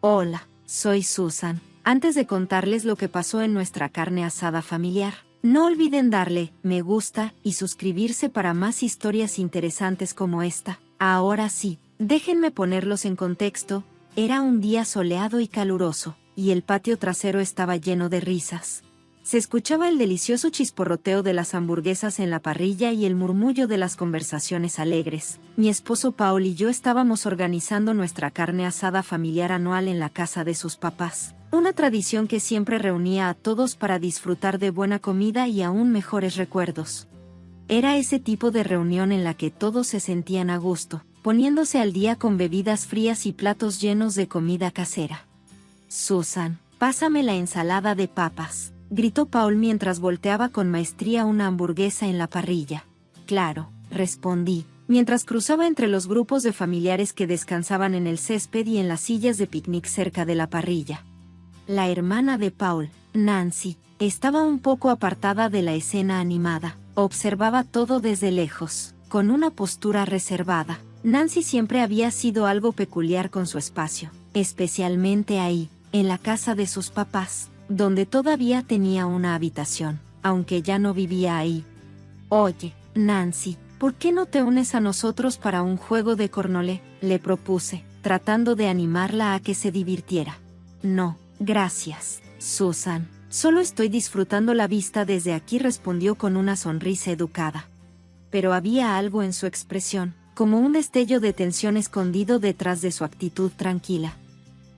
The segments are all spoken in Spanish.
Hola, soy Susan. Antes de contarles lo que pasó en nuestra carne asada familiar, no olviden darle me gusta y suscribirse para más historias interesantes como esta. Ahora sí, déjenme ponerlos en contexto. Era un día soleado y caluroso, y el patio trasero estaba lleno de risas. Se escuchaba el delicioso chisporroteo de las hamburguesas en la parrilla y el murmullo de las conversaciones alegres. Mi esposo Paul y yo estábamos organizando nuestra carne asada familiar anual en la casa de sus papás. Una tradición que siempre reunía a todos para disfrutar de buena comida y aún mejores recuerdos. Era ese tipo de reunión en la que todos se sentían a gusto, poniéndose al día con bebidas frías y platos llenos de comida casera. Susan, pásame la ensalada de papas, gritó Paul mientras volteaba con maestría una hamburguesa en la parrilla. Claro, respondí, mientras cruzaba entre los grupos de familiares que descansaban en el césped y en las sillas de picnic cerca de la parrilla. La hermana de Paul, Nancy, estaba un poco apartada de la escena animada. Observaba todo desde lejos, con una postura reservada. Nancy siempre había sido algo peculiar con su espacio, especialmente ahí, en la casa de sus papás, donde todavía tenía una habitación, aunque ya no vivía ahí. Oye, Nancy, ¿por qué no te unes a nosotros para un juego de cornolé? Le propuse, tratando de animarla a que se divirtiera. No, gracias, Susan. Solo estoy disfrutando la vista desde aquí, respondió con una sonrisa educada. Pero había algo en su expresión, como un destello de tensión escondido detrás de su actitud tranquila.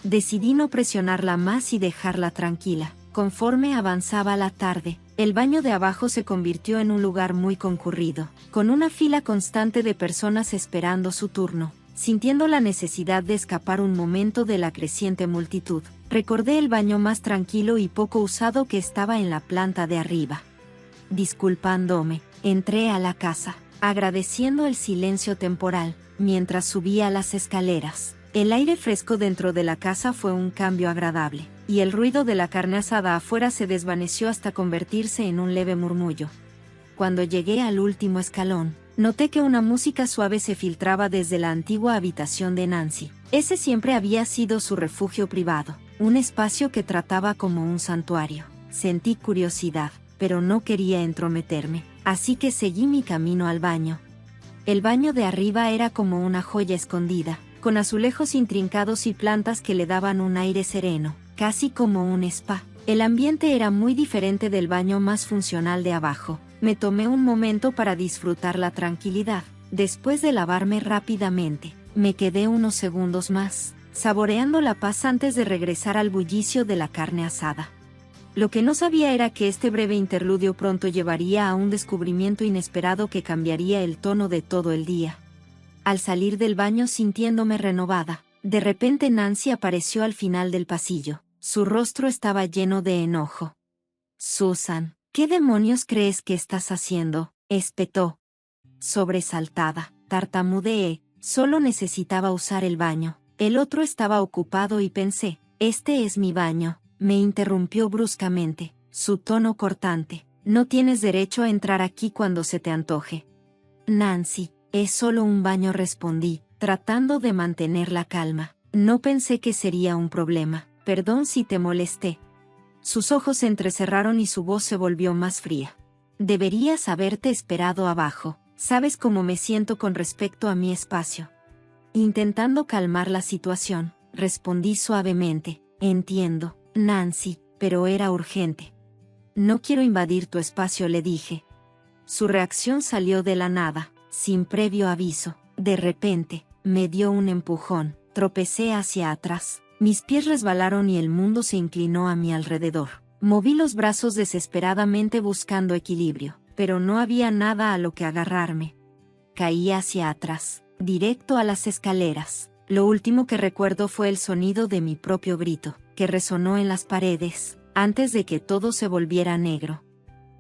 Decidí no presionarla más y dejarla tranquila. Conforme avanzaba la tarde, el baño de abajo se convirtió en un lugar muy concurrido, con una fila constante de personas esperando su turno. Sintiendo la necesidad de escapar un momento de la creciente multitud, recordé el baño más tranquilo y poco usado que estaba en la planta de arriba. Disculpándome, entré a la casa, agradeciendo el silencio temporal, mientras subía las escaleras. El aire fresco dentro de la casa fue un cambio agradable, y el ruido de la carne asada afuera se desvaneció hasta convertirse en un leve murmullo. Cuando llegué al último escalón, noté que una música suave se filtraba desde la antigua habitación de Nancy. Ese siempre había sido su refugio privado, un espacio que trataba como un santuario. Sentí curiosidad, pero no quería entrometerme, así que seguí mi camino al baño. El baño de arriba era como una joya escondida, con azulejos intrincados y plantas que le daban un aire sereno, casi como un spa. El ambiente era muy diferente del baño más funcional de abajo. Me tomé un momento para disfrutar la tranquilidad. Después de lavarme rápidamente, me quedé unos segundos más, saboreando la paz antes de regresar al bullicio de la carne asada. Lo que no sabía era que este breve interludio pronto llevaría a un descubrimiento inesperado que cambiaría el tono de todo el día. Al salir del baño sintiéndome renovada, de repente Nancy apareció al final del pasillo. Su rostro estaba lleno de enojo. Susan, ¿qué demonios crees que estás haciendo?, espetó. Sobresaltada, tartamudeé, solo necesitaba usar el baño. El otro estaba ocupado y pensé, este es mi baño. Me interrumpió bruscamente, su tono cortante. No tienes derecho a entrar aquí cuando se te antoje. Nancy, es solo un baño, respondí, tratando de mantener la calma. No pensé que sería un problema. Perdón si te molesté. Sus ojos se entrecerraron y su voz se volvió más fría. Deberías haberte esperado abajo. ¿Sabes cómo me siento con respecto a mi espacio? Intentando calmar la situación, respondí suavemente. Entiendo, Nancy, pero era urgente. No quiero invadir tu espacio, le dije. Su reacción salió de la nada, sin previo aviso. De repente, me dio un empujón. Tropecé hacia atrás. Mis pies resbalaron y el mundo se inclinó a mi alrededor. Moví los brazos desesperadamente buscando equilibrio, pero no había nada a lo que agarrarme. Caí hacia atrás, directo a las escaleras. Lo último que recuerdo fue el sonido de mi propio grito, que resonó en las paredes, antes de que todo se volviera negro.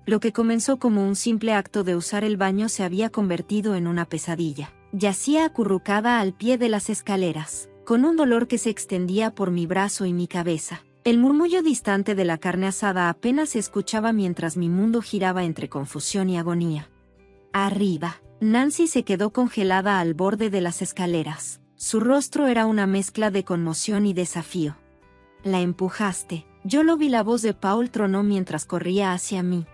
Lo que comenzó como un simple acto de usar el baño se había convertido en una pesadilla. Yacía acurrucada al pie de las escaleras, con un dolor que se extendía por mi brazo y mi cabeza. El murmullo distante de la carne asada apenas se escuchaba mientras mi mundo giraba entre confusión y agonía. Arriba, Nancy se quedó congelada al borde de las escaleras. Su rostro era una mezcla de conmoción y desafío. La empujaste. Yo lo vi. La voz de Paul tronó mientras corría hacia mí.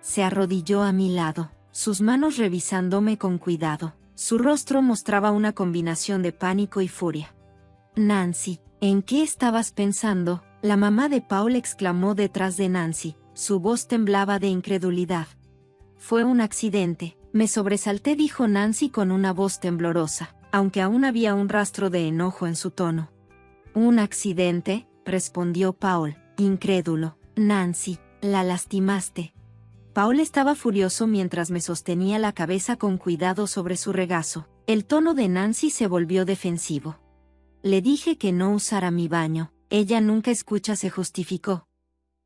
Se arrodilló a mi lado, sus manos revisándome con cuidado. Su rostro mostraba una combinación de pánico y furia. Nancy, ¿en qué estabas pensando?, la mamá de Paul exclamó detrás de Nancy. Su voz temblaba de incredulidad. Fue un accidente. Me sobresalté, dijo Nancy con una voz temblorosa, aunque aún había un rastro de enojo en su tono. ¿Un accidente?, respondió Paul, incrédulo. Nancy, la lastimaste. Paul estaba furioso mientras me sostenía la cabeza con cuidado sobre su regazo. El tono de Nancy se volvió defensivo. Le dije que no usara mi baño. Ella nunca escucha, se justificó.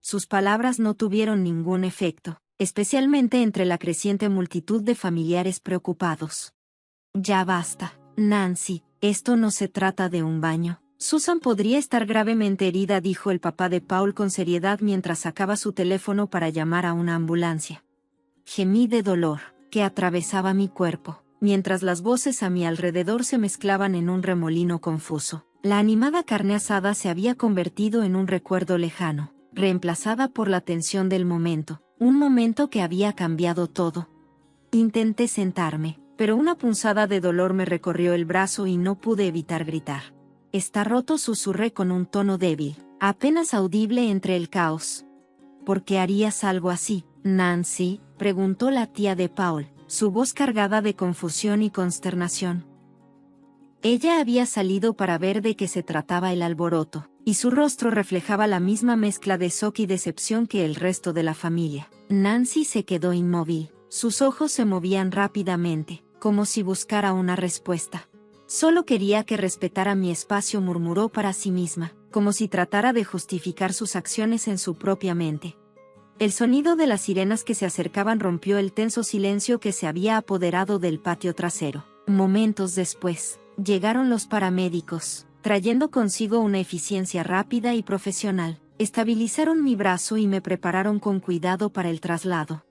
Sus palabras no tuvieron ningún efecto, especialmente entre la creciente multitud de familiares preocupados. Ya basta, Nancy, esto no se trata de un baño. Susan podría estar gravemente herida, dijo el papá de Paul con seriedad mientras sacaba su teléfono para llamar a una ambulancia. Gemí de dolor, que atravesaba mi cuerpo, mientras las voces a mi alrededor se mezclaban en un remolino confuso. La animada carne asada se había convertido en un recuerdo lejano, reemplazada por la tensión del momento, un momento que había cambiado todo. Intenté sentarme, pero una punzada de dolor me recorrió el brazo y no pude evitar gritar. Está roto, susurré con un tono débil, apenas audible entre el caos. ¿Por qué harías algo así, Nancy?, preguntó la tía de Paul, su voz cargada de confusión y consternación. Ella había salido para ver de qué se trataba el alboroto, y su rostro reflejaba la misma mezcla de shock y decepción que el resto de la familia. Nancy se quedó inmóvil, sus ojos se movían rápidamente, como si buscara una respuesta. Solo quería que respetara mi espacio, murmuró para sí misma, como si tratara de justificar sus acciones en su propia mente. El sonido de las sirenas que se acercaban rompió el tenso silencio que se había apoderado del patio trasero. Momentos después, llegaron los paramédicos, trayendo consigo una eficiencia rápida y profesional. Estabilizaron mi brazo y me prepararon con cuidado para el traslado.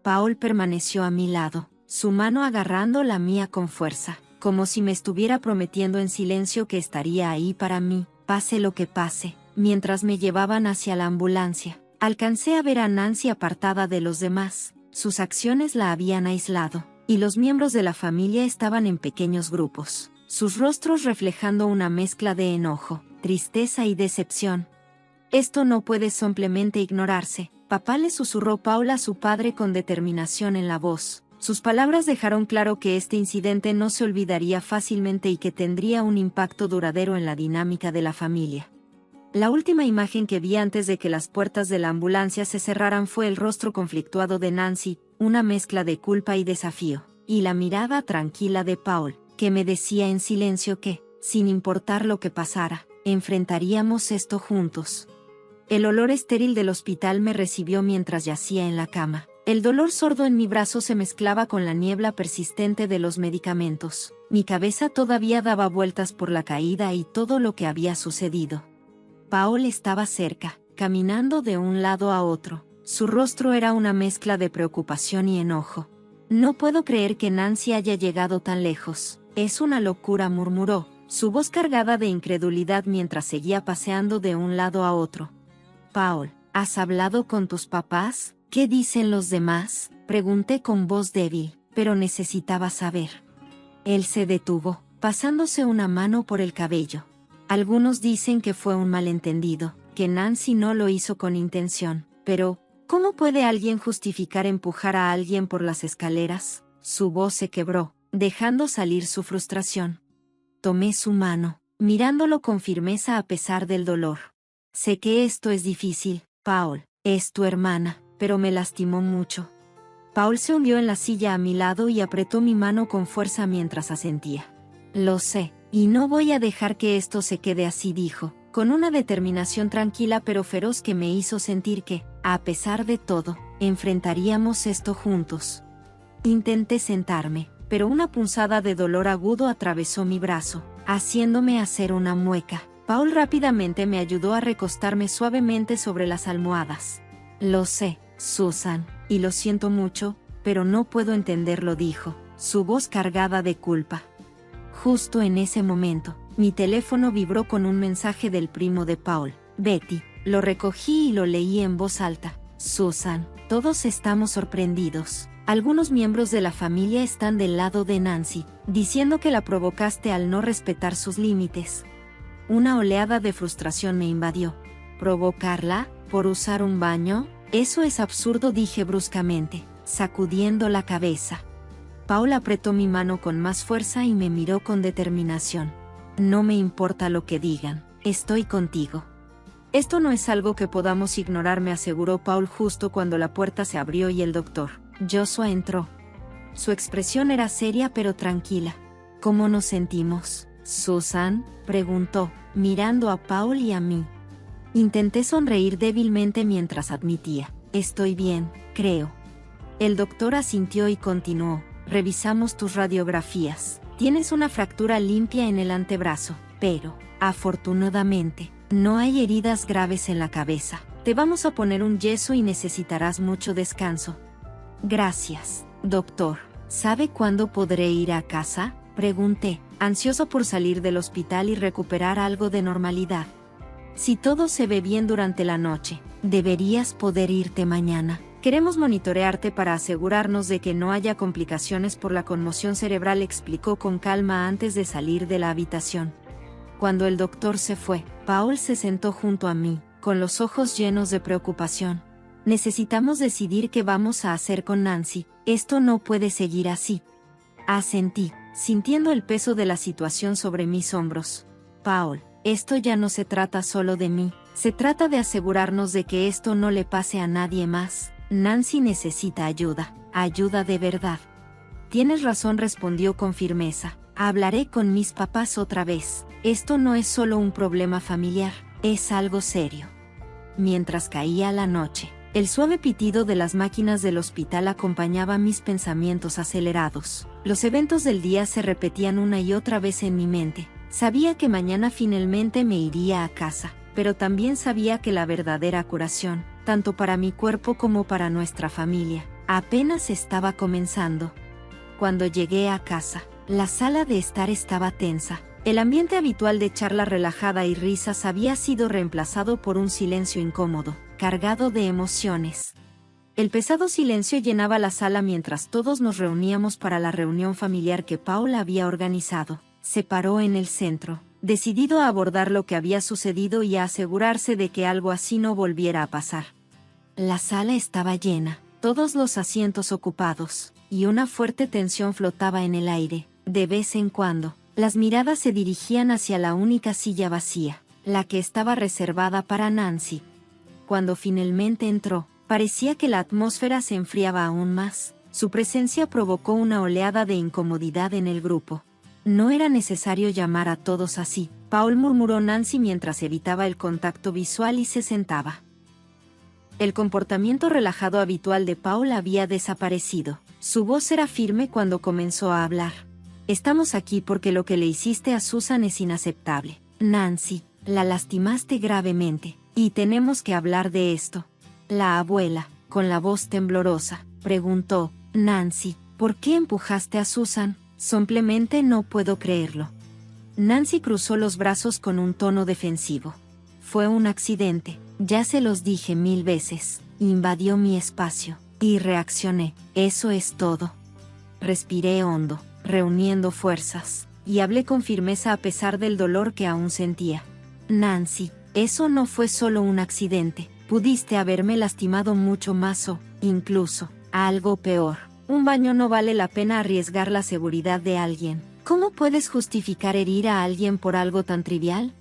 Paul permaneció a mi lado, su mano agarrando la mía con fuerza, como si me estuviera prometiendo en silencio que estaría ahí para mí, pase lo que pase. Mientras me llevaban hacia la ambulancia, alcancé a ver a Nancy apartada de los demás. Sus acciones la habían aislado, y los miembros de la familia estaban en pequeños grupos, sus rostros reflejando una mezcla de enojo, tristeza y decepción. Esto no puede simplemente ignorarse, papá, le susurró Paul a su padre con determinación en la voz. Sus palabras dejaron claro que este incidente no se olvidaría fácilmente y que tendría un impacto duradero en la dinámica de la familia. La última imagen que vi antes de que las puertas de la ambulancia se cerraran fue el rostro conflictuado de Nancy, una mezcla de culpa y desafío, y la mirada tranquila de Paul, que me decía en silencio que, sin importar lo que pasara, enfrentaríamos esto juntos. El olor estéril del hospital me recibió mientras yacía en la cama. El dolor sordo en mi brazo se mezclaba con la niebla persistente de los medicamentos. Mi cabeza todavía daba vueltas por la caída y todo lo que había sucedido. Paul estaba cerca, caminando de un lado a otro. Su rostro era una mezcla de preocupación y enojo. No puedo creer que Nancy haya llegado tan lejos. Es una locura, murmuró, su voz cargada de incredulidad mientras seguía paseando de un lado a otro. Paul, ¿has hablado con tus papás? ¿Qué dicen los demás?, pregunté con voz débil, pero necesitaba saber. Él se detuvo, pasándose una mano por el cabello. Algunos dicen que fue un malentendido, que Nancy no lo hizo con intención, pero, ¿cómo puede alguien justificar empujar a alguien por las escaleras? Su voz se quebró, dejando salir su frustración. Tomé su mano, mirándolo con firmeza a pesar del dolor. Sé que esto es difícil, Paul, es tu hermana, pero me lastimó mucho. Paul se hundió en la silla a mi lado y apretó mi mano con fuerza mientras asentía. Lo sé, y no voy a dejar que esto se quede así, dijo, con una determinación tranquila pero feroz que me hizo sentir que, a pesar de todo, enfrentaríamos esto juntos. Intenté sentarme, pero una punzada de dolor agudo atravesó mi brazo, haciéndome hacer una mueca. Paul rápidamente me ayudó a recostarme suavemente sobre las almohadas. Lo sé, Susan, y lo siento mucho, pero no puedo entenderlo, dijo, su voz cargada de culpa. Justo en ese momento, mi teléfono vibró con un mensaje del primo de Paul, Betty. Lo recogí y lo leí en voz alta. Susan, todos estamos sorprendidos. Algunos miembros de la familia están del lado de Nancy, diciendo que la provocaste al no respetar sus límites. Una oleada de frustración me invadió. ¿Provocarla? ¿Por usar un baño? Eso es absurdo, dije bruscamente, sacudiendo la cabeza. Paul apretó mi mano con más fuerza y me miró con determinación. No me importa lo que digan, estoy contigo. Esto no es algo que podamos ignorar, me aseguró Paul justo cuando la puerta se abrió y el doctor Joshua entró. Su expresión era seria pero tranquila. ¿Cómo nos sentimos, Susan?, preguntó, mirando a Paul y a mí. Intenté sonreír débilmente mientras admitía. Estoy bien, creo. El doctor asintió y continuó. Revisamos tus radiografías. Tienes una fractura limpia en el antebrazo, pero, afortunadamente, no hay heridas graves en la cabeza. Te vamos a poner un yeso y necesitarás mucho descanso. Gracias, doctor. ¿Sabe cuándo podré ir a casa?, pregunté, ansioso por salir del hospital y recuperar algo de normalidad. Si todo se ve bien durante la noche, deberías poder irte mañana. Queremos monitorearte para asegurarnos de que no haya complicaciones por la conmoción cerebral, explicó con calma antes de salir de la habitación. Cuando el doctor se fue, Paul se sentó junto a mí, con los ojos llenos de preocupación. Necesitamos decidir qué vamos a hacer con Nancy. Esto no puede seguir así. Asentí, sintiendo el peso de la situación sobre mis hombros. Paul, esto ya no se trata solo de mí. Se trata de asegurarnos de que esto no le pase a nadie más. Nancy necesita ayuda, ayuda de verdad. Tienes razón, respondió con firmeza. Hablaré con mis papás otra vez. Esto no es solo un problema familiar, es algo serio. Mientras caía la noche, el suave pitido de las máquinas del hospital acompañaba mis pensamientos acelerados. Los eventos del día se repetían una y otra vez en mi mente. Sabía que mañana finalmente me iría a casa, pero también sabía que la verdadera curación, tanto para mi cuerpo como para nuestra familia, apenas estaba comenzando. Cuando llegué a casa, la sala de estar estaba tensa. El ambiente habitual de charla relajada y risas había sido reemplazado por un silencio incómodo, cargado de emociones. El pesado silencio llenaba la sala mientras todos nos reuníamos para la reunión familiar que Paul había organizado. Se paró en el centro, decidido a abordar lo que había sucedido y a asegurarse de que algo así no volviera a pasar. La sala estaba llena, todos los asientos ocupados, y una fuerte tensión flotaba en el aire. De vez en cuando, las miradas se dirigían hacia la única silla vacía, la que estaba reservada para Nancy. Cuando finalmente entró, parecía que la atmósfera se enfriaba aún más. Su presencia provocó una oleada de incomodidad en el grupo. No era necesario llamar a todos así, Paul, murmuró Nancy mientras evitaba el contacto visual y se sentaba. El comportamiento relajado habitual de Paul había desaparecido. Su voz era firme cuando comenzó a hablar. Estamos aquí porque lo que le hiciste a Susan es inaceptable. Nancy, la lastimaste gravemente, y tenemos que hablar de esto. La abuela, con la voz temblorosa, preguntó, Nancy, ¿por qué empujaste a Susan? Simplemente no puedo creerlo. Nancy cruzó los brazos con un tono defensivo. Fue un accidente, ya se los dije 1000 veces, invadió mi espacio, y reaccioné, eso es todo. Respiré hondo, reuniendo fuerzas, y hablé con firmeza a pesar del dolor que aún sentía. Nancy, eso no fue solo un accidente, pudiste haberme lastimado mucho más o, incluso, algo peor. Un baño no vale la pena arriesgar la seguridad de alguien. ¿Cómo puedes justificar herir a alguien por algo tan trivial?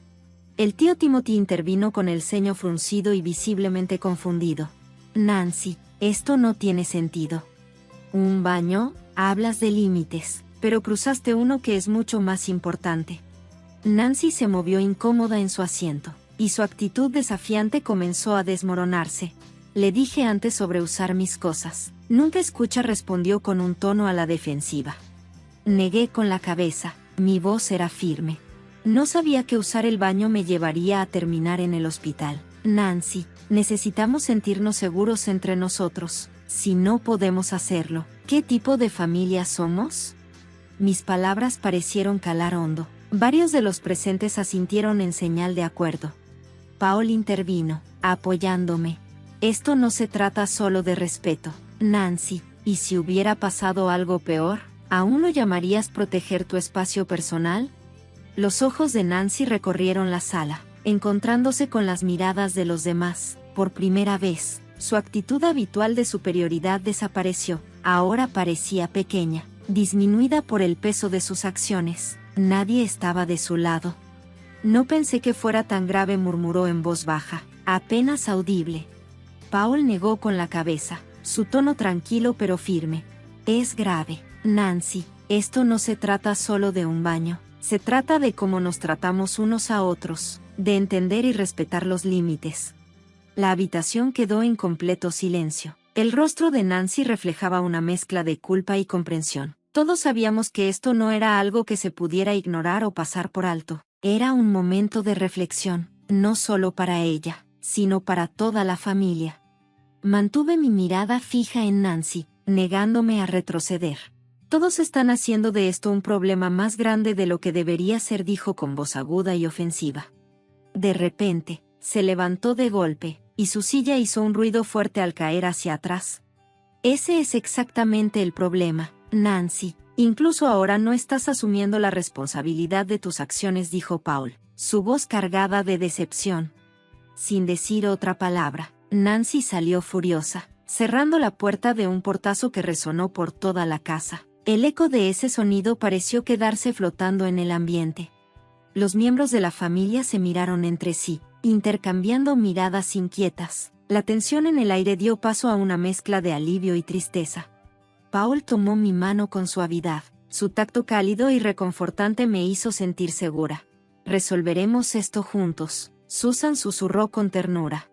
El tío Timothy intervino con el ceño fruncido y visiblemente confundido. Nancy, esto no tiene sentido. ¿Un baño? Hablas de límites, pero cruzaste uno que es mucho más importante. Nancy se movió incómoda en su asiento, y su actitud desafiante comenzó a desmoronarse. Le dije antes sobre usar mis cosas. Nunca escucha, respondió con un tono a la defensiva. Negué con la cabeza, mi voz era firme. No sabía que usar el baño me llevaría a terminar en el hospital. Nancy, necesitamos sentirnos seguros entre nosotros. Si no podemos hacerlo, ¿qué tipo de familia somos? Mis palabras parecieron calar hondo. Varios de los presentes asintieron en señal de acuerdo. Paul intervino, apoyándome. Esto no se trata solo de respeto, Nancy, ¿y si hubiera pasado algo peor? ¿Aún lo llamarías proteger tu espacio personal? Los ojos de Nancy recorrieron la sala, encontrándose con las miradas de los demás. Por primera vez, su actitud habitual de superioridad desapareció. Ahora parecía pequeña, disminuida por el peso de sus acciones. Nadie estaba de su lado. No pensé que fuera tan grave, murmuró en voz baja, apenas audible. Paul negó con la cabeza, su tono tranquilo pero firme. Es grave, Nancy, esto no se trata solo de un baño. Se trata de cómo nos tratamos unos a otros, de entender y respetar los límites. La habitación quedó en completo silencio. El rostro de Nancy reflejaba una mezcla de culpa y comprensión. Todos sabíamos que esto no era algo que se pudiera ignorar o pasar por alto. Era un momento de reflexión, no solo para ella, sino para toda la familia. Mantuve mi mirada fija en Nancy, negándome a retroceder. Todos están haciendo de esto un problema más grande de lo que debería ser, dijo con voz aguda y ofensiva. De repente, se levantó de golpe, y su silla hizo un ruido fuerte al caer hacia atrás. Ese es exactamente el problema, Nancy. Incluso ahora no estás asumiendo la responsabilidad de tus acciones, dijo Paul, su voz cargada de decepción. Sin decir otra palabra, Nancy salió furiosa, cerrando la puerta de un portazo que resonó por toda la casa. El eco de ese sonido pareció quedarse flotando en el ambiente. Los miembros de la familia se miraron entre sí, intercambiando miradas inquietas. La tensión en el aire dio paso a una mezcla de alivio y tristeza. Paul tomó mi mano con suavidad. Su tacto cálido y reconfortante me hizo sentir segura. Resolveremos esto juntos, Susan susurró con ternura.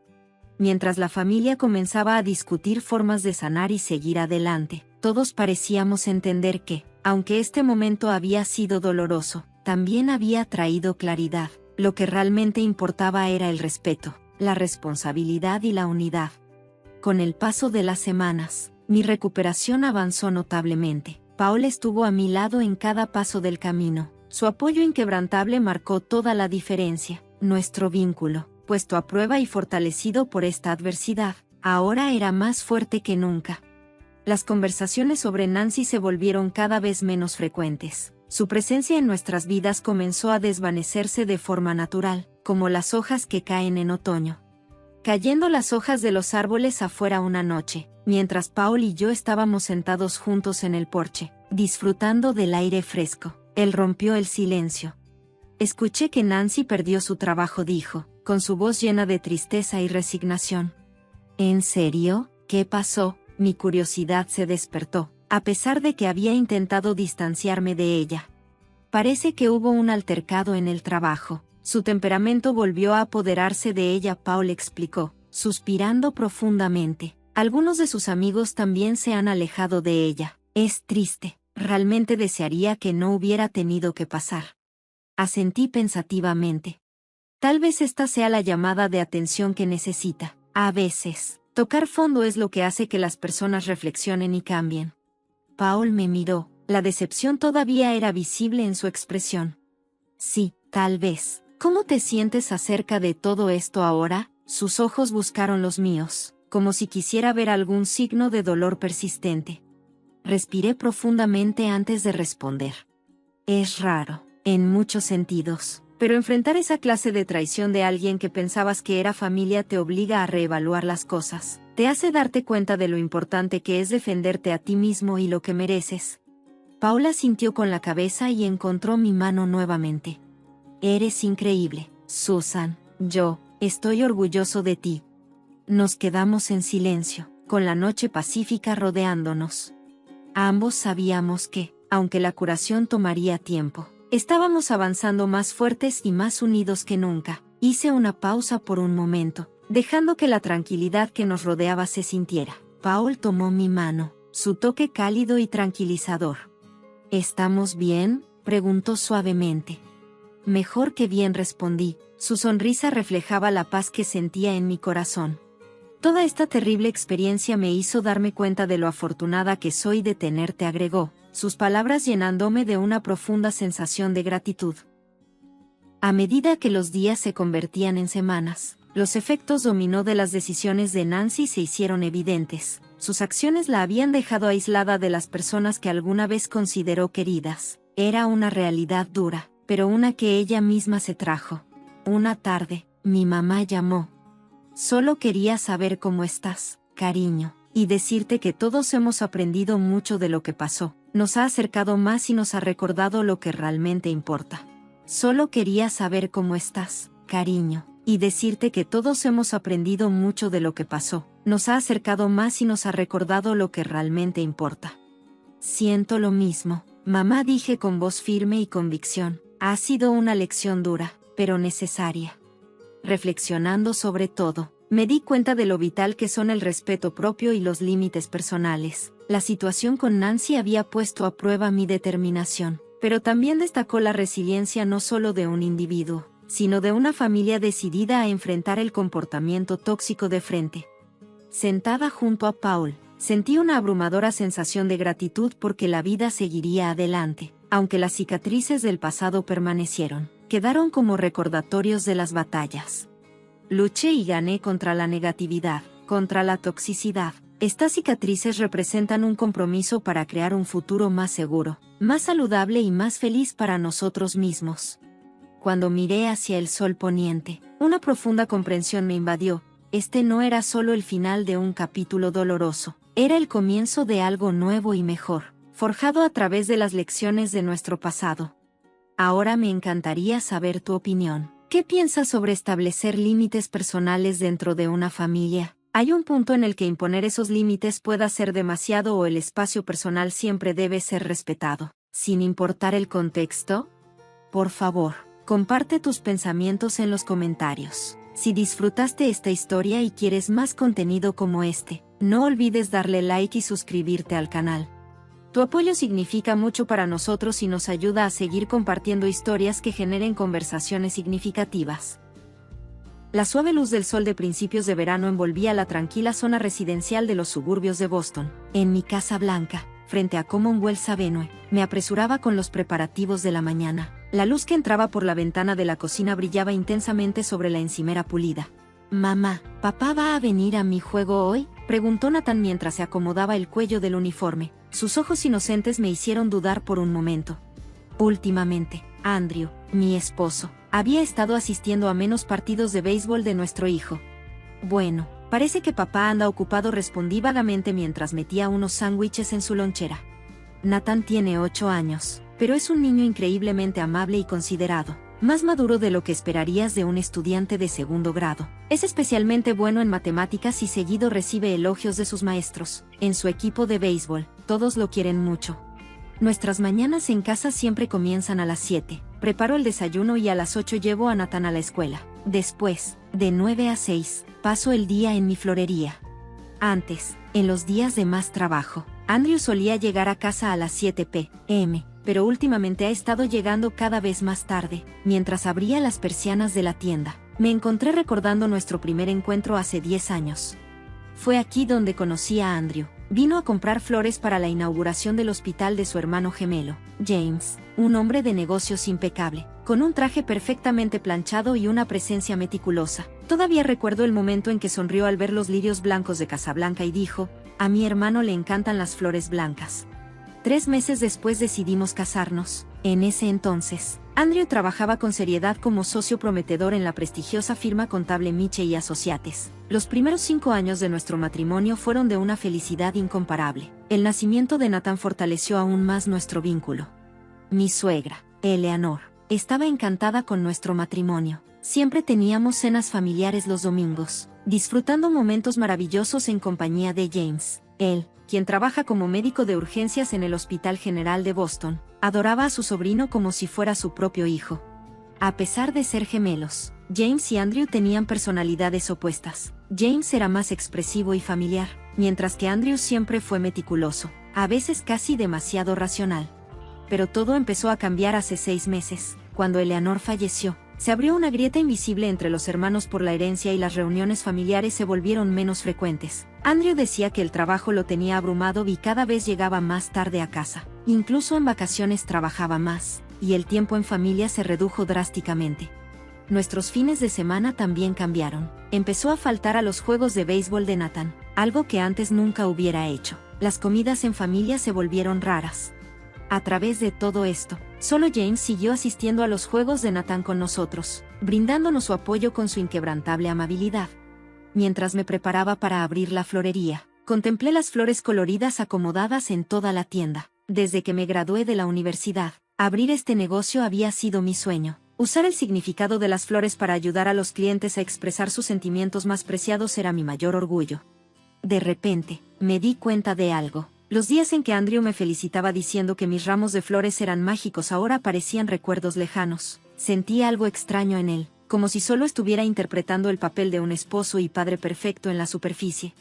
Mientras la familia comenzaba a discutir formas de sanar y seguir adelante, todos parecíamos entender que, aunque este momento había sido doloroso, también había traído claridad. Lo que realmente importaba era el respeto, la responsabilidad y la unidad. Con el paso de las semanas, mi recuperación avanzó notablemente. Paul estuvo a mi lado en cada paso del camino. Su apoyo inquebrantable marcó toda la diferencia. Nuestro vínculo, puesto a prueba y fortalecido por esta adversidad, ahora era más fuerte que nunca. Las conversaciones sobre Nancy se volvieron cada vez menos frecuentes. Su presencia en nuestras vidas comenzó a desvanecerse de forma natural, como las hojas que caen en otoño. Cayendo las hojas de los árboles afuera una noche, mientras Paul y yo estábamos sentados juntos en el porche, disfrutando del aire fresco, él rompió el silencio. Escuché que Nancy perdió su trabajo, dijo, con su voz llena de tristeza y resignación. ¿En serio? ¿Qué pasó? Mi curiosidad se despertó, a pesar de que había intentado distanciarme de ella. Parece que hubo un altercado en el trabajo. Su temperamento volvió a apoderarse de ella, Paul explicó, suspirando profundamente. Algunos de sus amigos también se han alejado de ella. Es triste. Realmente desearía que no hubiera tenido que pasar. Asentí pensativamente. Tal vez esta sea la llamada de atención que necesita. A veces, tocar fondo es lo que hace que las personas reflexionen y cambien. Paul me miró. La decepción todavía era visible en su expresión. Sí, tal vez. ¿Cómo te sientes acerca de todo esto ahora? Sus ojos buscaron los míos, como si quisiera ver algún signo de dolor persistente. Respiré profundamente antes de responder. Es raro, en muchos sentidos, pero enfrentar esa clase de traición de alguien que pensabas que era familia te obliga a reevaluar las cosas. Te hace darte cuenta de lo importante que es defenderte a ti mismo y lo que mereces. Paula sintió con la cabeza y encontró mi mano nuevamente. Eres increíble, Susan. Yo estoy orgulloso de ti. Nos quedamos en silencio, con la noche pacífica rodeándonos. Ambos sabíamos que, aunque la curación tomaría tiempo, estábamos avanzando más fuertes y más unidos que nunca. Hice una pausa por un momento, dejando que la tranquilidad que nos rodeaba se sintiera. Paul tomó mi mano, su toque cálido y tranquilizador. ¿Estamos bien?, preguntó suavemente. Mejor que bien, respondí. Su sonrisa reflejaba la paz que sentía en mi corazón. Toda esta terrible experiencia me hizo darme cuenta de lo afortunada que soy de tenerte, agregó, sus palabras llenándome de una profunda sensación de gratitud. A medida que los días se convertían en semanas, los efectos dominó de las decisiones de Nancy se hicieron evidentes. Sus acciones la habían dejado aislada de las personas que alguna vez consideró queridas. Era una realidad dura, pero una que ella misma se trajo. Una tarde, mi mamá llamó. Solo quería saber cómo estás, cariño, y decirte que todos hemos aprendido mucho de lo que pasó. Nos ha acercado más y nos ha recordado lo que realmente importa. Solo quería saber cómo estás, cariño, y decirte que todos hemos aprendido mucho de lo que pasó. Nos ha acercado más y nos ha recordado lo que realmente importa. Siento lo mismo, mamá, dije con voz firme y convicción. Ha sido una lección dura, pero necesaria. Reflexionando sobre todo, me di cuenta de lo vital que son el respeto propio y los límites personales. La situación con Nancy había puesto a prueba mi determinación, pero también destacó la resiliencia no solo de un individuo, sino de una familia decidida a enfrentar el comportamiento tóxico de frente. Sentada junto a Paul, sentí una abrumadora sensación de gratitud porque la vida seguiría adelante, aunque las cicatrices del pasado permanecieron. Quedaron como recordatorios de las batallas. Luché y gané contra la negatividad, contra la toxicidad. Estas cicatrices representan un compromiso para crear un futuro más seguro, más saludable y más feliz para nosotros mismos. Cuando miré hacia el sol poniente, una profunda comprensión me invadió. Este no era solo el final de un capítulo doloroso, era el comienzo de algo nuevo y mejor, forjado a través de las lecciones de nuestro pasado. Ahora me encantaría saber tu opinión. ¿Qué piensas sobre establecer límites personales dentro de una familia? ¿Hay un punto en el que imponer esos límites pueda ser demasiado o el espacio personal siempre debe ser respetado, sin importar el contexto? Por favor, comparte tus pensamientos en los comentarios. Si disfrutaste esta historia y quieres más contenido como este, no olvides darle like y suscribirte al canal. Tu apoyo significa mucho para nosotros y nos ayuda a seguir compartiendo historias que generen conversaciones significativas. La suave luz del sol de principios de verano envolvía la tranquila zona residencial de los suburbios de Boston. En mi casa blanca, frente a Commonwealth Avenue, me apresuraba con los preparativos de la mañana. La luz que entraba por la ventana de la cocina brillaba intensamente sobre la encimera pulida. «Mamá, ¿papá va a venir a mi juego hoy?», preguntó Nathan mientras se acomodaba el cuello del uniforme. Sus ojos inocentes me hicieron dudar por un momento. Últimamente, Andrew, mi esposo, había estado asistiendo a menos partidos de béisbol de nuestro hijo. Bueno, parece que papá anda ocupado, respondí vagamente mientras metía unos sándwiches en su lonchera. Nathan tiene 8 años, pero es un niño increíblemente amable y considerado. Más maduro de lo que esperarías de un estudiante de segundo grado. Es especialmente bueno en matemáticas y seguido recibe elogios de sus maestros. En su equipo de béisbol, todos lo quieren mucho. Nuestras mañanas en casa siempre comienzan a las 7. Preparo el desayuno y a las 8 llevo a Nathan a la escuela. Después, de 9 a 6, paso el día en mi florería. Antes, en los días de más trabajo, Andrew solía llegar a casa a las 7 p.m., pero últimamente ha estado llegando cada vez más tarde. Mientras abría las persianas de la tienda, me encontré recordando nuestro primer encuentro hace 10 años. Fue aquí donde conocí a Andrew. Vino a comprar flores para la inauguración del hospital de su hermano gemelo, James, un hombre de negocios impecable, con un traje perfectamente planchado y una presencia meticulosa. Todavía recuerdo el momento en que sonrió al ver los lirios blancos de Casablanca y dijo: «A mi hermano le encantan las flores blancas». 3 meses después decidimos casarnos. En ese entonces, Andrew trabajaba con seriedad como socio prometedor en la prestigiosa firma contable Miche y Associates. Los primeros 5 años de nuestro matrimonio fueron de una felicidad incomparable. El nacimiento de Nathan fortaleció aún más nuestro vínculo. Mi suegra, Eleanor, estaba encantada con nuestro matrimonio. Siempre teníamos cenas familiares los domingos, disfrutando momentos maravillosos en compañía de James. Él, quien trabaja como médico de urgencias en el Hospital General de Boston, adoraba a su sobrino como si fuera su propio hijo. A pesar de ser gemelos, James y Andrew tenían personalidades opuestas. James era más expresivo y familiar, mientras que Andrew siempre fue meticuloso, a veces casi demasiado racional. Pero todo empezó a cambiar hace 6 meses, cuando Eleanor falleció. Se abrió una grieta invisible entre los hermanos por la herencia y las reuniones familiares se volvieron menos frecuentes. Andrew decía que el trabajo lo tenía abrumado y cada vez llegaba más tarde a casa. Incluso en vacaciones trabajaba más, y el tiempo en familia se redujo drásticamente. Nuestros fines de semana también cambiaron. Empezó a faltar a los juegos de béisbol de Nathan, algo que antes nunca hubiera hecho. Las comidas en familia se volvieron raras. A través de todo esto, solo James siguió asistiendo a los juegos de Nathan con nosotros, brindándonos su apoyo con su inquebrantable amabilidad. Mientras me preparaba para abrir la florería, contemplé las flores coloridas acomodadas en toda la tienda. Desde que me gradué de la universidad, abrir este negocio había sido mi sueño. Usar el significado de las flores para ayudar a los clientes a expresar sus sentimientos más preciados era mi mayor orgullo. De repente, me di cuenta de algo. Los días en que Andrew me felicitaba diciendo que mis ramos de flores eran mágicos ahora parecían recuerdos lejanos. Sentí algo extraño en él, como si solo estuviera interpretando el papel de un esposo y padre perfecto en la superficie.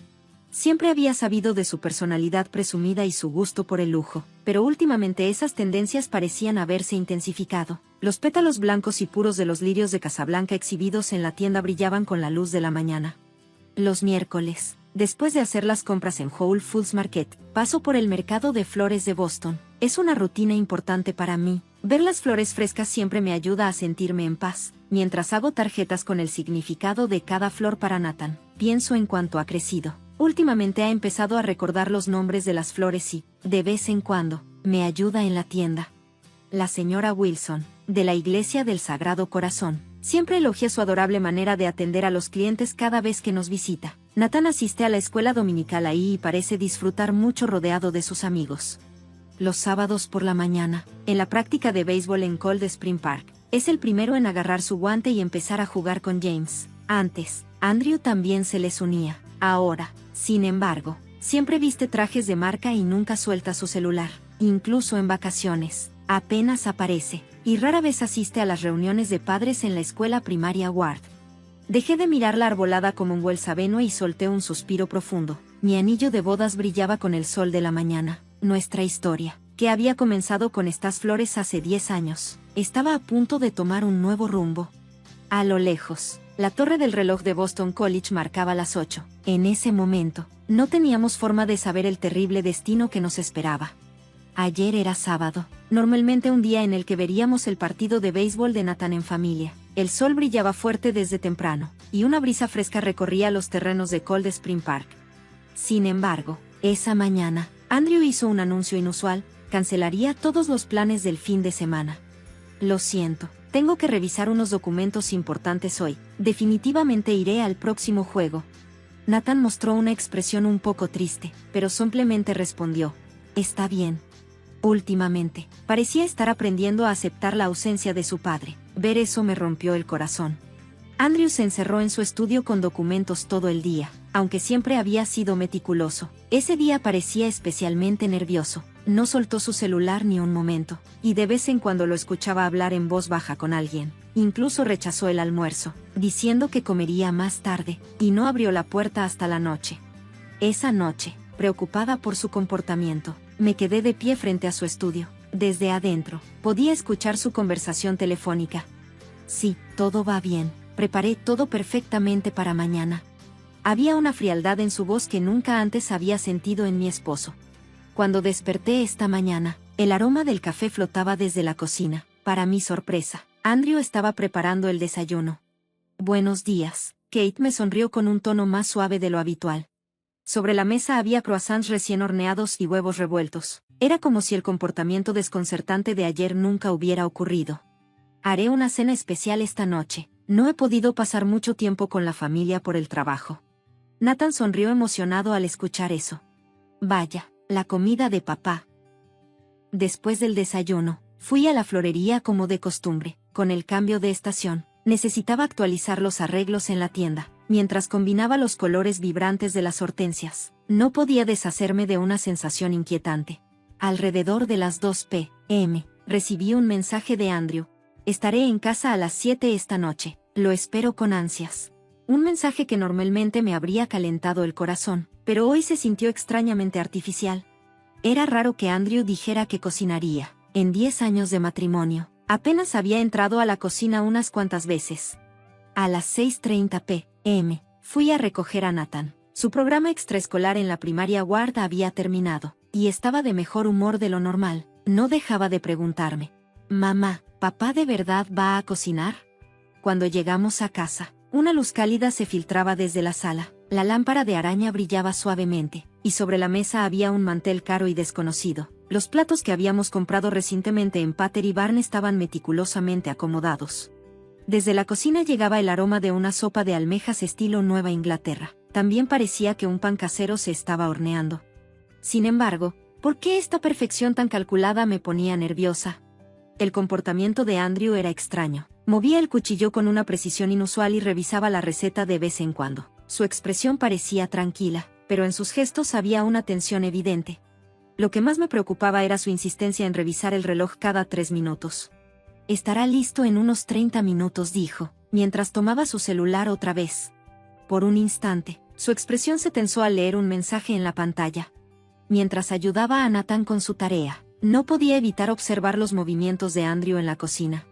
Siempre había sabido de su personalidad presumida y su gusto por el lujo, pero últimamente esas tendencias parecían haberse intensificado. Los pétalos blancos y puros de los lirios de Casablanca exhibidos en la tienda brillaban con la luz de la mañana. Los miércoles, después de hacer las compras en Whole Foods Market, paso por el mercado de flores de Boston. Es una rutina importante para mí. Ver las flores frescas siempre me ayuda a sentirme en paz. Mientras hago tarjetas con el significado de cada flor para Nathan, pienso en cuánto ha crecido. Últimamente ha empezado a recordar los nombres de las flores y, de vez en cuando, me ayuda en la tienda. La señora Wilson, de la Iglesia del Sagrado Corazón, siempre elogia su adorable manera de atender a los clientes cada vez que nos visita. Nathan asiste a la escuela dominical ahí y parece disfrutar mucho rodeado de sus amigos. Los sábados por la mañana, en la práctica de béisbol en Cold Spring Park, es el primero en agarrar su guante y empezar a jugar con James. Antes, Andrew también se les unía. Ahora, sin embargo, siempre viste trajes de marca y nunca suelta su celular. Incluso en vacaciones, apenas aparece, y rara vez asiste a las reuniones de padres en la escuela primaria Ward. Dejé de mirar la arbolada como un Welsavenue y solté un suspiro profundo. Mi anillo de bodas brillaba con el sol de la mañana. Nuestra historia, que había comenzado con estas flores hace 10 años, estaba a punto de tomar un nuevo rumbo. A lo lejos, la torre del reloj de Boston College marcaba las 8. En ese momento, no teníamos forma de saber el terrible destino que nos esperaba. Ayer era sábado, normalmente un día en el que veríamos el partido de béisbol de Nathan en familia. El sol brillaba fuerte desde temprano, y una brisa fresca recorría los terrenos de Cold Spring Park. Sin embargo, esa mañana, Andrew hizo un anuncio inusual: cancelaría todos los planes del fin de semana. Lo siento, tengo que revisar unos documentos importantes hoy. Definitivamente iré al próximo juego. Nathan mostró una expresión un poco triste, pero simplemente respondió: está bien. Últimamente, parecía estar aprendiendo a aceptar la ausencia de su padre. Ver eso me rompió el corazón. Andrew se encerró en su estudio con documentos todo el día, aunque siempre había sido meticuloso. Ese día parecía especialmente nervioso. No soltó su celular ni un momento, y de vez en cuando lo escuchaba hablar en voz baja con alguien. Incluso rechazó el almuerzo, diciendo que comería más tarde, y no abrió la puerta hasta la noche. Esa noche, preocupada por su comportamiento, me quedé de pie frente a su estudio. Desde adentro, podía escuchar su conversación telefónica. Sí, todo va bien. Preparé todo perfectamente para mañana. Había una frialdad en su voz que nunca antes había sentido en mi esposo. Cuando desperté esta mañana, el aroma del café flotaba desde la cocina. Para mi sorpresa, Andrew estaba preparando el desayuno. Buenos días. Kate me sonrió con un tono más suave de lo habitual. Sobre la mesa había croissants recién horneados y huevos revueltos. Era como si el comportamiento desconcertante de ayer nunca hubiera ocurrido. Haré una cena especial esta noche. No he podido pasar mucho tiempo con la familia por el trabajo. Nathan sonrió emocionado al escuchar eso. Vaya, la comida de papá. Después del desayuno, fui a la florería como de costumbre. Con el cambio de estación, necesitaba actualizar los arreglos en la tienda. Mientras combinaba los colores vibrantes de las hortensias, no podía deshacerme de una sensación inquietante. Alrededor de las 2 p.m., recibí un mensaje de Andrew. Estaré en casa a las 7 esta noche. Lo espero con ansias. Un mensaje que normalmente me habría calentado el corazón, pero hoy se sintió extrañamente artificial. Era raro que Andrew dijera que cocinaría. En 10 años de matrimonio, apenas había entrado a la cocina unas cuantas veces. A las 6:30 p.m., fui a recoger a Nathan. Su programa extraescolar en la primaria Ward había terminado, y estaba de mejor humor de lo normal. No dejaba de preguntarme. Mamá, ¿papá de verdad va a cocinar? Cuando llegamos a casa, una luz cálida se filtraba desde la sala. La lámpara de araña brillaba suavemente, y sobre la mesa había un mantel caro y desconocido. Los platos que habíamos comprado recientemente en Pottery Barn estaban meticulosamente acomodados. Desde la cocina llegaba el aroma de una sopa de almejas estilo Nueva Inglaterra. También parecía que un pan casero se estaba horneando. Sin embargo, ¿por qué esta perfección tan calculada me ponía nerviosa? El comportamiento de Andrew era extraño. Movía el cuchillo con una precisión inusual y revisaba la receta de vez en cuando. Su expresión parecía tranquila, pero en sus gestos había una tensión evidente. Lo que más me preocupaba era su insistencia en revisar el reloj cada 3 minutos. Estará listo en unos 30 minutos, dijo, mientras tomaba su celular otra vez. Por un instante, su expresión se tensó al leer un mensaje en la pantalla. Mientras ayudaba a Nathan con su tarea, no podía evitar observar los movimientos de Andrew en la cocina.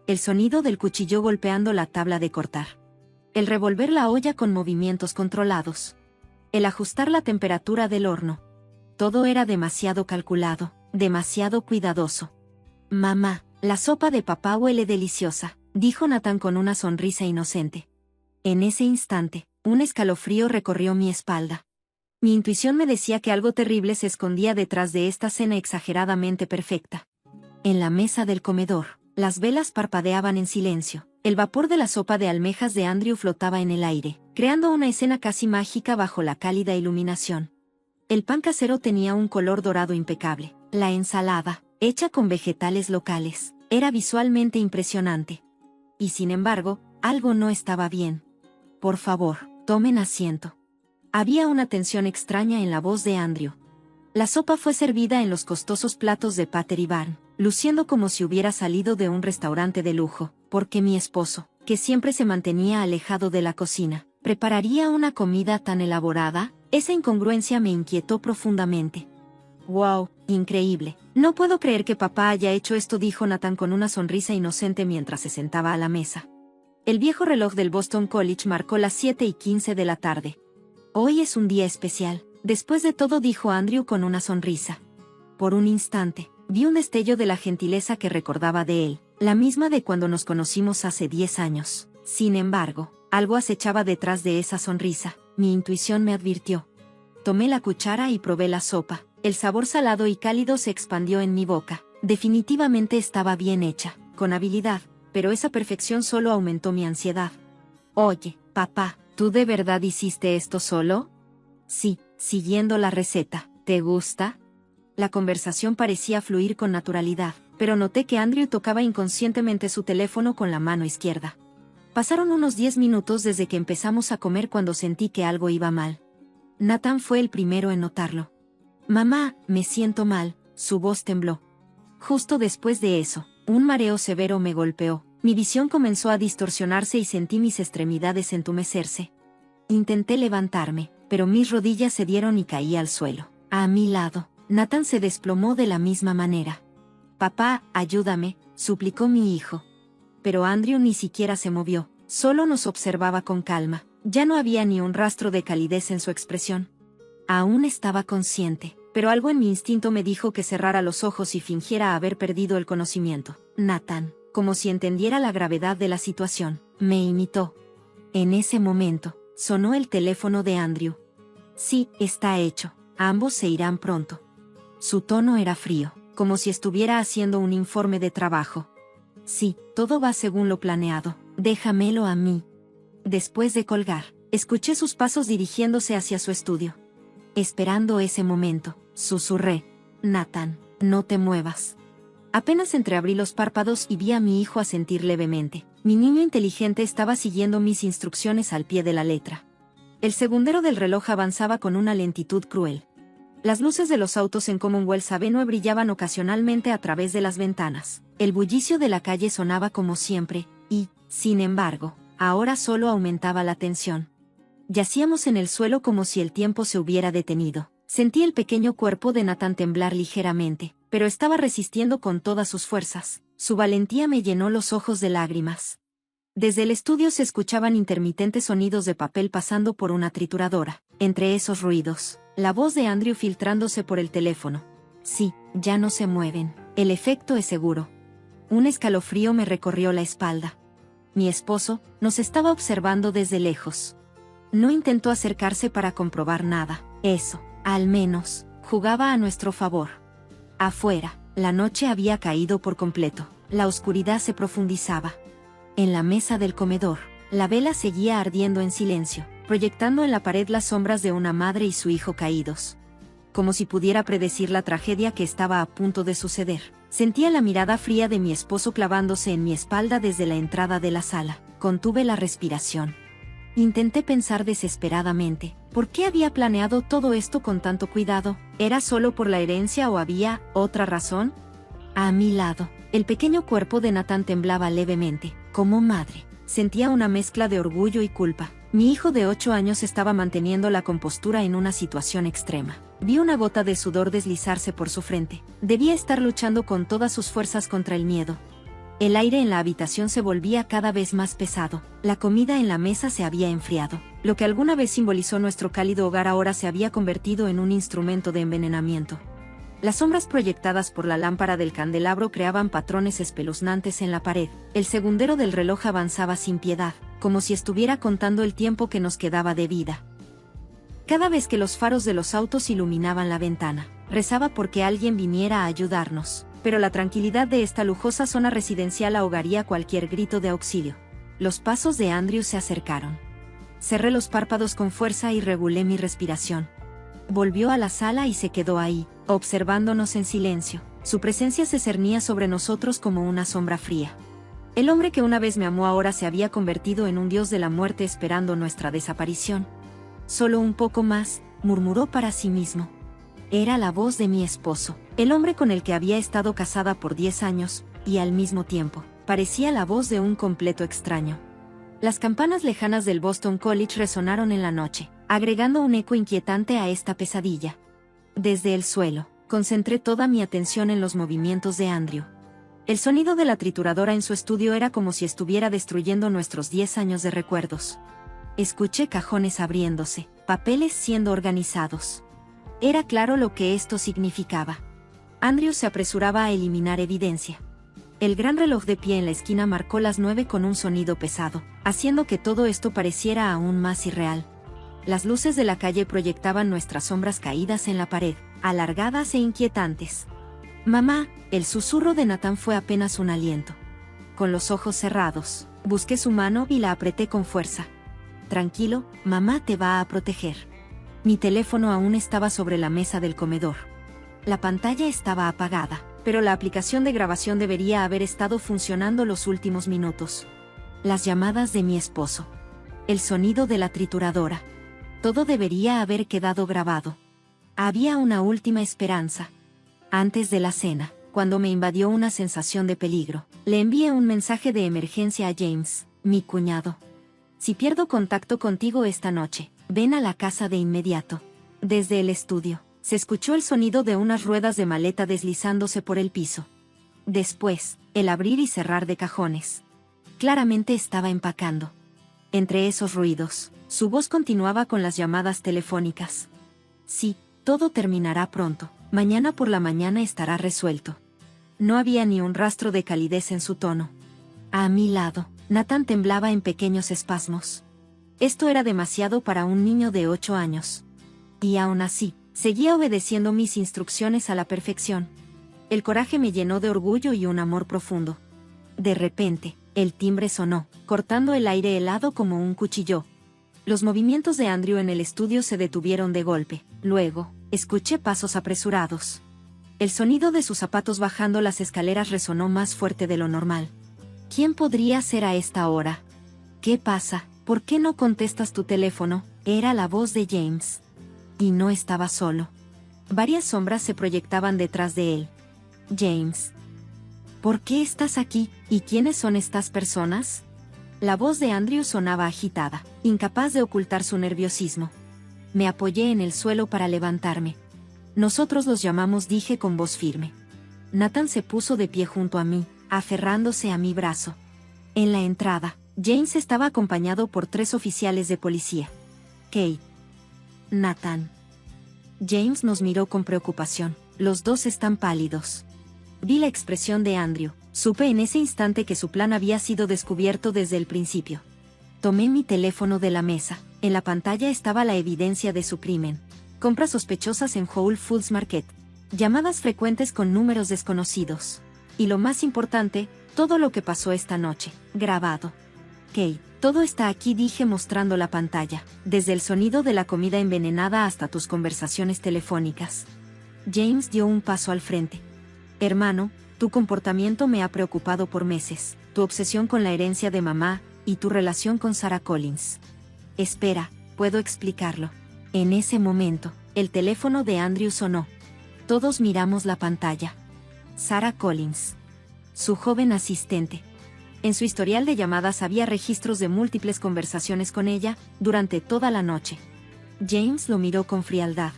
El sonido del cuchillo golpeando la tabla de cortar. El revolver la olla con movimientos controlados. El ajustar la temperatura del horno. Todo era demasiado calculado, demasiado cuidadoso. Mamá, la sopa de papá huele deliciosa, dijo Nathan con una sonrisa inocente. En ese instante, un escalofrío recorrió mi espalda. Mi intuición me decía que algo terrible se escondía detrás de esta cena exageradamente perfecta. En la mesa del comedor, las velas parpadeaban en silencio. El vapor de la sopa de almejas de Andrew flotaba en el aire, creando una escena casi mágica bajo la cálida iluminación. El pan casero tenía un color dorado impecable. La ensalada, hecha con vegetales locales, era visualmente impresionante. Y sin embargo, algo no estaba bien. Por favor, tomen asiento. Había una tensión extraña en la voz de Andrew. La sopa fue servida en los costosos platos de Pottery Barn, luciendo como si hubiera salido de un restaurante de lujo, porque mi esposo, que siempre se mantenía alejado de la cocina, ¿prepararía una comida tan elaborada? Esa incongruencia me inquietó profundamente. ¡Wow! Increíble. No puedo creer que papá haya hecho esto, dijo Nathan con una sonrisa inocente mientras se sentaba a la mesa. El viejo reloj del Boston College marcó las 7:15 de la tarde. Hoy es un día especial. Después de todo, dijo Andrew con una sonrisa. Por un instante, vi un destello de la gentileza que recordaba de él, la misma de cuando nos conocimos hace 10 años. Sin embargo, algo acechaba detrás de esa sonrisa. Mi intuición me advirtió. Tomé la cuchara y probé la sopa. El sabor salado y cálido se expandió en mi boca. Definitivamente estaba bien hecha, con habilidad, pero esa perfección solo aumentó mi ansiedad. Oye, papá, ¿tú de verdad hiciste esto solo? Sí, siguiendo la receta. ¿Te gusta? La conversación parecía fluir con naturalidad, pero noté que Andrew tocaba inconscientemente su teléfono con la mano izquierda. Pasaron unos 10 minutos desde que empezamos a comer cuando sentí que algo iba mal. Nathan fue el primero en notarlo. Mamá, me siento mal, su voz tembló. Justo después de eso, un mareo severo me golpeó. Mi visión comenzó a distorsionarse y sentí mis extremidades entumecerse. Intenté levantarme, pero mis rodillas cedieron y caí al suelo. A mi lado, Nathan se desplomó de la misma manera. Papá, ayúdame, suplicó mi hijo. Pero Andrew ni siquiera se movió, solo nos observaba con calma. Ya no había ni un rastro de calidez en su expresión. Aún estaba consciente, pero algo en mi instinto me dijo que cerrara los ojos y fingiera haber perdido el conocimiento. Nathan, como si entendiera la gravedad de la situación, me imitó. En ese momento, sonó el teléfono de Andrew. Sí, está hecho. Ambos se irán pronto. Su tono era frío, como si estuviera haciendo un informe de trabajo. Sí, todo va según lo planeado. Déjamelo a mí. Después de colgar, escuché sus pasos dirigiéndose hacia su estudio. Esperando ese momento, susurré. Nathan, no te muevas. Apenas entreabrí los párpados y vi a mi hijo asentir levemente. Mi niño inteligente estaba siguiendo mis instrucciones al pie de la letra. El segundero del reloj avanzaba con una lentitud cruel. Las luces de los autos en Commonwealth Avenue brillaban ocasionalmente a través de las ventanas. El bullicio de la calle sonaba como siempre, y, sin embargo, ahora solo aumentaba la tensión. Yacíamos en el suelo como si el tiempo se hubiera detenido. Sentí el pequeño cuerpo de Nathan temblar ligeramente, pero estaba resistiendo con todas sus fuerzas. Su valentía me llenó los ojos de lágrimas. Desde el estudio se escuchaban intermitentes sonidos de papel pasando por una trituradora. Entre esos ruidos, la voz de Andrew filtrándose por el teléfono. Sí, ya no se mueven. El efecto es seguro. Un escalofrío me recorrió la espalda. Mi esposo nos estaba observando desde lejos. No intentó acercarse para comprobar nada. Eso, al menos, jugaba a nuestro favor. Afuera, la noche había caído por completo. La oscuridad se profundizaba. En la mesa del comedor, la vela seguía ardiendo en silencio, proyectando en la pared las sombras de una madre y su hijo caídos. Como si pudiera predecir la tragedia que estaba a punto de suceder. Sentía la mirada fría de mi esposo clavándose en mi espalda desde la entrada de la sala. Contuve la respiración. Intenté pensar desesperadamente, ¿por qué había planeado todo esto con tanto cuidado? ¿Era solo por la herencia o había otra razón? A mi lado, el pequeño cuerpo de Nathan temblaba levemente. Como madre, sentía una mezcla de orgullo y culpa. Mi hijo de 8 años estaba manteniendo la compostura en una situación extrema. Vi una gota de sudor deslizarse por su frente. Debía estar luchando con todas sus fuerzas contra el miedo. El aire en la habitación se volvía cada vez más pesado. La comida en la mesa se había enfriado. Lo que alguna vez simbolizó nuestro cálido hogar ahora se había convertido en un instrumento de envenenamiento. Las sombras proyectadas por la lámpara del candelabro creaban patrones espeluznantes en la pared. El segundero del reloj avanzaba sin piedad, como si estuviera contando el tiempo que nos quedaba de vida. Cada vez que los faros de los autos iluminaban la ventana, rezaba porque alguien viniera a ayudarnos, pero la tranquilidad de esta lujosa zona residencial ahogaría cualquier grito de auxilio. Los pasos de Andrew se acercaron. Cerré los párpados con fuerza y regulé mi respiración. Volvió a la sala y se quedó ahí, observándonos en silencio. Su presencia se cernía sobre nosotros como una sombra fría. El hombre que una vez me amó ahora se había convertido en un dios de la muerte esperando nuestra desaparición. Solo un poco más, murmuró para sí mismo. Era la voz de mi esposo, el hombre con el que había estado casada por 10 años, y al mismo tiempo, parecía la voz de un completo extraño. Las campanas lejanas del Boston College resonaron en la noche, agregando un eco inquietante a esta pesadilla. Desde el suelo, concentré toda mi atención en los movimientos de Andrew. El sonido de la trituradora en su estudio era como si estuviera destruyendo nuestros 10 años de recuerdos. Escuché cajones abriéndose, papeles siendo organizados. Era claro lo que esto significaba. Andrew se apresuraba a eliminar evidencia. El gran reloj de pie en la esquina marcó las 9 con un sonido pesado, haciendo que todo esto pareciera aún más irreal. Las luces de la calle proyectaban nuestras sombras caídas en la pared, alargadas e inquietantes. Mamá, el susurro de Nathan fue apenas un aliento. Con los ojos cerrados, busqué su mano y la apreté con fuerza. Tranquilo, mamá te va a proteger. Mi teléfono aún estaba sobre la mesa del comedor. La pantalla estaba apagada, pero la aplicación de grabación debería haber estado funcionando los últimos minutos. Las llamadas de mi esposo. El sonido de la trituradora. Todo debería haber quedado grabado. Había una última esperanza. Antes de la cena, cuando me invadió una sensación de peligro, le envié un mensaje de emergencia a James, mi cuñado. Si pierdo contacto contigo esta noche, ven a la casa de inmediato. Desde el estudio, se escuchó el sonido de unas ruedas de maleta deslizándose por el piso. Después, el abrir y cerrar de cajones. Claramente estaba empacando. Entre esos ruidos, su voz continuaba con las llamadas telefónicas. Sí, todo terminará pronto. Mañana por la mañana estará resuelto. No había ni un rastro de calidez en su tono. A mi lado, Nathan temblaba en pequeños espasmos. Esto era demasiado para un niño de 8 años. Y aún así, seguía obedeciendo mis instrucciones a la perfección. El coraje me llenó de orgullo y un amor profundo. De repente, el timbre sonó, cortando el aire helado como un cuchillo. Los movimientos de Andrew en el estudio se detuvieron de golpe. Luego, escuché pasos apresurados. El sonido de sus zapatos bajando las escaleras resonó más fuerte de lo normal. ¿Quién podría ser a esta hora? ¿Qué pasa? ¿Por qué no contestas tu teléfono? Era la voz de James. Y no estaba solo. Varias sombras se proyectaban detrás de él. James. ¿Por qué estás aquí? ¿Y quiénes son estas personas? La voz de Andrew sonaba agitada, incapaz de ocultar su nerviosismo. Me apoyé en el suelo para levantarme. Nosotros los llamamos, dije con voz firme. Nathan se puso de pie junto a mí, aferrándose a mi brazo. En la entrada, James estaba acompañado por 3 oficiales de policía. Kate. Nathan. James nos miró con preocupación. Los dos están pálidos. Vi la expresión de Andrew. Supe en ese instante que su plan había sido descubierto desde el principio. Tomé mi teléfono de la mesa. En la pantalla estaba la evidencia de su crimen. Compras sospechosas en Whole Foods Market. Llamadas frecuentes con números desconocidos. Y lo más importante, todo lo que pasó esta noche, grabado. Kate, todo está aquí, dije mostrando la pantalla, desde el sonido de la comida envenenada hasta tus conversaciones telefónicas. James dio un paso al frente. Hermano, tu comportamiento me ha preocupado por meses, tu obsesión con la herencia de mamá, y tu relación con Sarah Collins. Espera, puedo explicarlo. En ese momento, el teléfono de Andrew sonó. Todos miramos la pantalla. Sarah Collins. Su joven asistente. En su historial de llamadas había registros de múltiples conversaciones con ella, durante toda la noche. James lo miró con frialdad.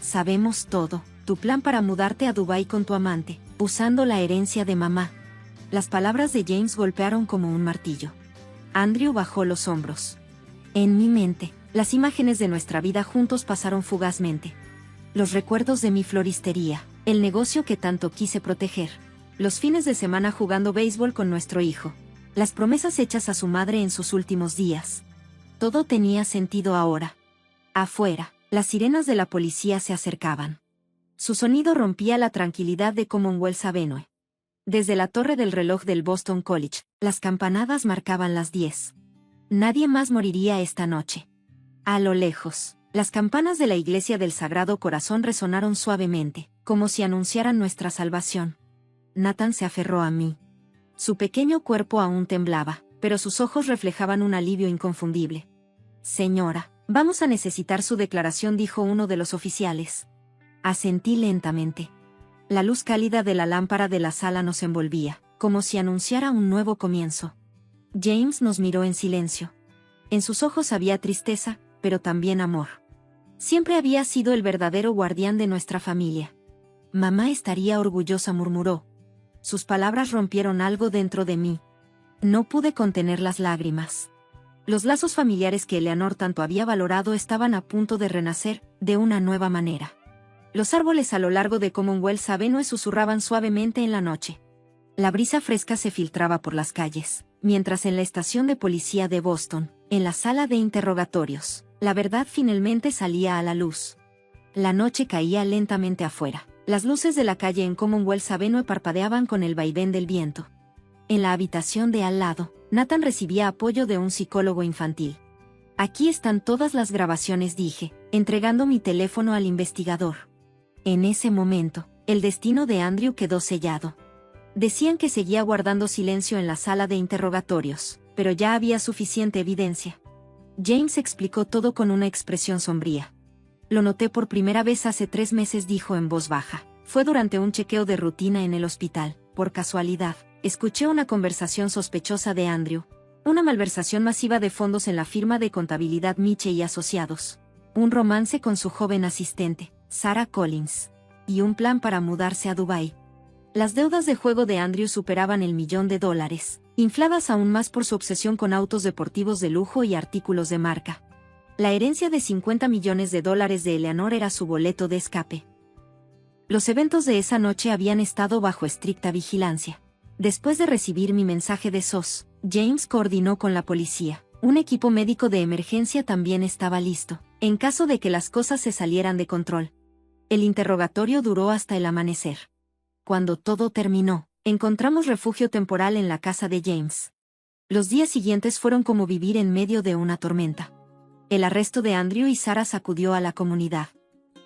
Sabemos todo, tu plan para mudarte a Dubái con tu amante, usando la herencia de mamá. Las palabras de James golpearon como un martillo. Andrew bajó los hombros. En mi mente, las imágenes de nuestra vida juntos pasaron fugazmente. Los recuerdos de mi floristería, el negocio que tanto quise proteger. Los fines de semana jugando béisbol con nuestro hijo. Las promesas hechas a su madre en sus últimos días. Todo tenía sentido ahora. Afuera, las sirenas de la policía se acercaban. Su sonido rompía la tranquilidad de Commonwealth Avenue. Desde la torre del reloj del Boston College, las campanadas marcaban las 10. Nadie más moriría esta noche. A lo lejos, las campanas de la iglesia del Sagrado Corazón resonaron suavemente, como si anunciaran nuestra salvación. Nathan se aferró a mí. Su pequeño cuerpo aún temblaba, pero sus ojos reflejaban un alivio inconfundible. Señora, vamos a necesitar su declaración, dijo uno de los oficiales. Asentí lentamente. La luz cálida de la lámpara de la sala nos envolvía, como si anunciara un nuevo comienzo. James nos miró en silencio. En sus ojos había tristeza, pero también amor. Siempre había sido el verdadero guardián de nuestra familia. Mamá estaría orgullosa, murmuró. Sus palabras rompieron algo dentro de mí. No pude contener las lágrimas. Los lazos familiares que Eleanor tanto había valorado estaban a punto de renacer, de una nueva manera. Los árboles a lo largo de Commonwealth Avenue susurraban suavemente en la noche. La brisa fresca se filtraba por las calles, mientras en la estación de policía de Boston, en la sala de interrogatorios, la verdad finalmente salía a la luz. La noche caía lentamente afuera. Las luces de la calle en Commonwealth Avenue parpadeaban con el vaivén del viento. En la habitación de al lado, Nathan recibía apoyo de un psicólogo infantil. Aquí están todas las grabaciones, dije, entregando mi teléfono al investigador. En ese momento, el destino de Andrew quedó sellado. Decían que seguía guardando silencio en la sala de interrogatorios, pero ya había suficiente evidencia. James explicó todo con una expresión sombría. Lo noté por primera vez hace 3 meses, dijo en voz baja. Fue durante un chequeo de rutina en el hospital. Por casualidad, escuché una conversación sospechosa de Andrew. Una malversación masiva de fondos en la firma de contabilidad Miche y Asociados. Un romance con su joven asistente, Sarah Collins. Y un plan para mudarse a Dubái. Las deudas de juego de Andrew superaban el $1.000.000, infladas aún más por su obsesión con autos deportivos de lujo y artículos de marca. La herencia de $50 millones de Eleanor era su boleto de escape. Los eventos de esa noche habían estado bajo estricta vigilancia. Después de recibir mi mensaje de SOS, James coordinó con la policía. Un equipo médico de emergencia también estaba listo, en caso de que las cosas se salieran de control. El interrogatorio duró hasta el amanecer. Cuando todo terminó, encontramos refugio temporal en la casa de James. Los días siguientes fueron como vivir en medio de una tormenta. El arresto de Andrew y Sarah sacudió a la comunidad.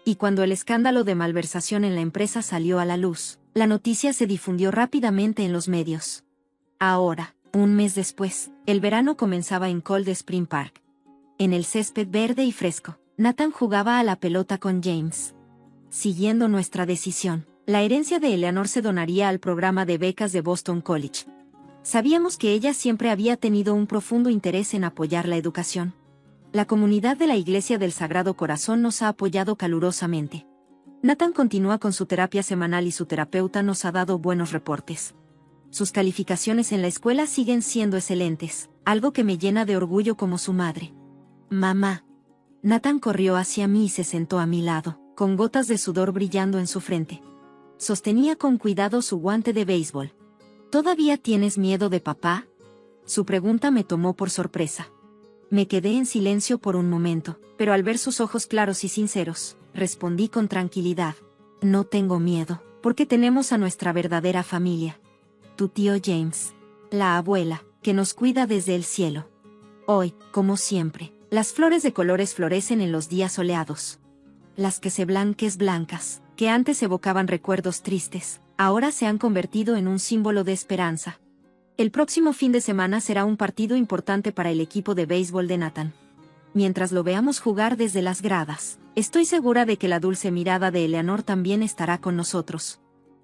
Y cuando el escándalo de malversación en la empresa salió a la luz, la noticia se difundió rápidamente en los medios. Ahora, un mes después, el verano comenzaba en Cold Spring Park. En el césped verde y fresco, Nathan jugaba a la pelota con James. Siguiendo nuestra decisión, la herencia de Eleanor se donaría al programa de becas de Boston College. Sabíamos que ella siempre había tenido un profundo interés en apoyar la educación. La comunidad de la Iglesia del Sagrado Corazón nos ha apoyado calurosamente. Nathan continúa con su terapia semanal y su terapeuta nos ha dado buenos reportes. Sus calificaciones en la escuela siguen siendo excelentes, algo que me llena de orgullo como su madre. Mamá. Nathan corrió hacia mí y se sentó a mi lado, con gotas de sudor brillando en su frente. Sostenía con cuidado su guante de béisbol. ¿Todavía tienes miedo de papá? Su pregunta me tomó por sorpresa. Me quedé en silencio por un momento, pero al ver sus ojos claros y sinceros, respondí con tranquilidad. No tengo miedo, porque tenemos a nuestra verdadera familia. Tu tío James, la abuela, que nos cuida desde el cielo. Hoy, como siempre, las flores de colores florecen en los días soleados. Las que se blancas, que antes evocaban recuerdos tristes, ahora se han convertido en un símbolo de esperanza. El próximo fin de semana será un partido importante para el equipo de béisbol de Nathan. Mientras lo veamos jugar desde las gradas, estoy segura de que la dulce mirada de Eleanor también estará con nosotros.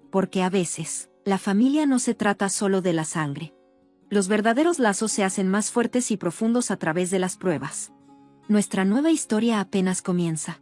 Porque a veces, la familia no se trata solo de la sangre. Los verdaderos lazos se hacen más fuertes y profundos a través de las pruebas. Nuestra nueva historia apenas comienza.